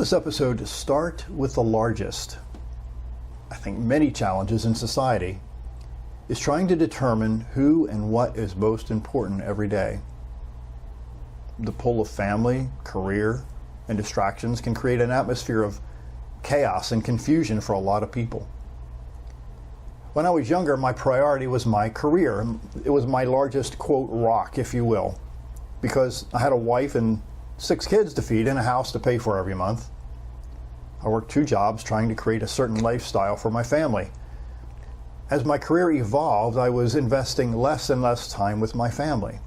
this episode, start with the largest. I think many challenges in society is trying to determine who and what is most important every day. The pull of family, career, and distractions can create an atmosphere of chaos and confusion for a lot of people. When I was younger, my priority was my career. It was my largest, quote, rock, if you will, because I had a wife and 6 kids to feed and a house to pay for every month. I worked 2 jobs trying to create a certain lifestyle for my family. As my career evolved, I was investing less and less time with my family.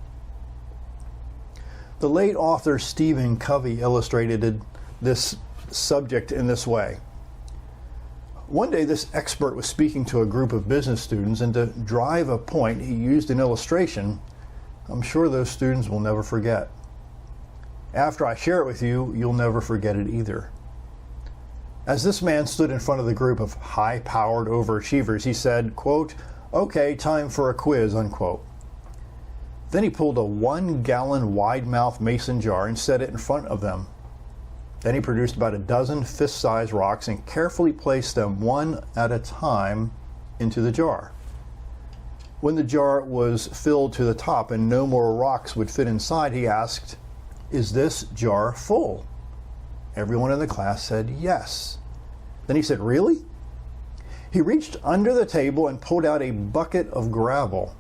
The late author Stephen Covey illustrated this subject in this way. One day, this expert was speaking to a group of business students, and to drive a point, he used an illustration I'm sure those students will never forget. After I share it with you, you'll never forget it either. As this man stood in front of the group of high-powered overachievers, he said, quote, "Okay, time for a quiz," unquote. Then he pulled a 1-gallon wide-mouth mason jar and set it in front of them. Then he produced about a dozen fist-sized rocks and carefully placed them one at a time into the jar. When the jar was filled to the top and no more rocks would fit inside, he asked, "Is this jar full?" Everyone in the class said yes. Then he said, "Really?" He reached under the table and pulled out a bucket of gravel.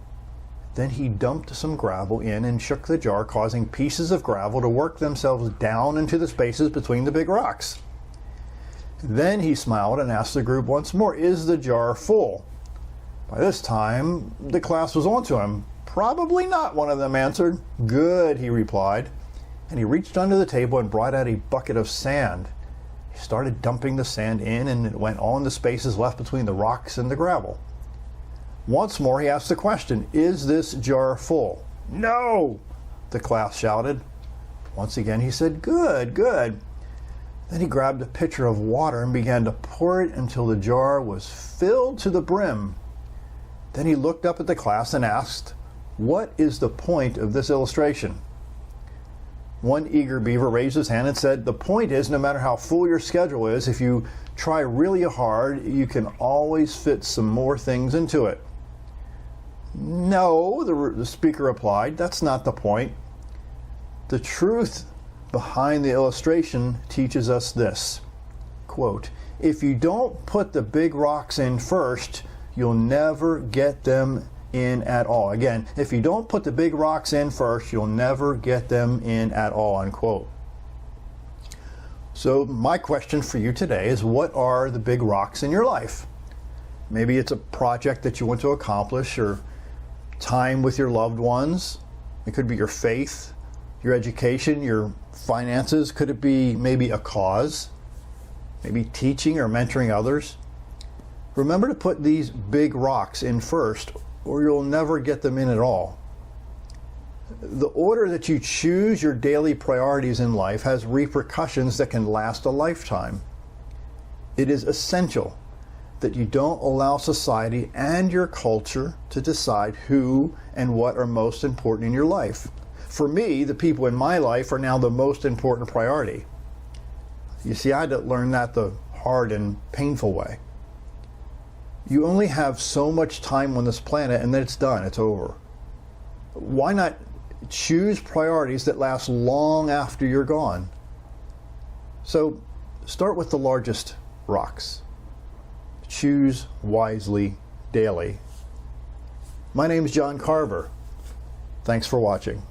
Then he dumped some gravel in and shook the jar, causing pieces of gravel to work themselves down into the spaces between the big rocks. Then he smiled and asked the group once more, "Is the jar full?" By this time, the class was onto him. "Probably not," one of them answered. "Good," he replied. And he reached under the table and brought out a bucket of sand. He started dumping the sand in, and it went on the spaces left between the rocks and the gravel. Once more he asked the question, "Is this jar full?" "No," the class shouted. Once again he said, "Good, good." Then he grabbed a pitcher of water and began to pour it until the jar was filled to the brim. Then he looked up at the class and asked, "What is the point of this illustration?" One eager beaver raised his hand and said, "The point is, no matter how full your schedule is, if you try really hard, you can always fit some more things into it." "No," the speaker replied, "that's not the point. The truth behind the illustration teaches us this." Quote, "If you don't put the big rocks in first, you'll never get them in at all." Again, if you don't put the big rocks in first, you'll never get them in at all, unquote. So my question for you today is, what are the big rocks in your life? Maybe it's a project that you want to accomplish, or time with your loved ones. It could be your faith, your education, your finances. Could it be maybe a cause? Maybe teaching or mentoring others? Remember to put these big rocks in first, or you'll never get them in at all. The order that you choose your daily priorities in life has repercussions that can last a lifetime. It is essential that you don't allow society and your culture to decide who and what are most important in your life. For me, the people in my life are now the most important priority. You see, I had to learn that the hard and painful way. You only have so much time on this planet, and then it's done, it's over. Why not choose priorities that last long after you're gone? So start with the largest rocks. Choose wisely daily. My name is John Carver. Thanks for watching.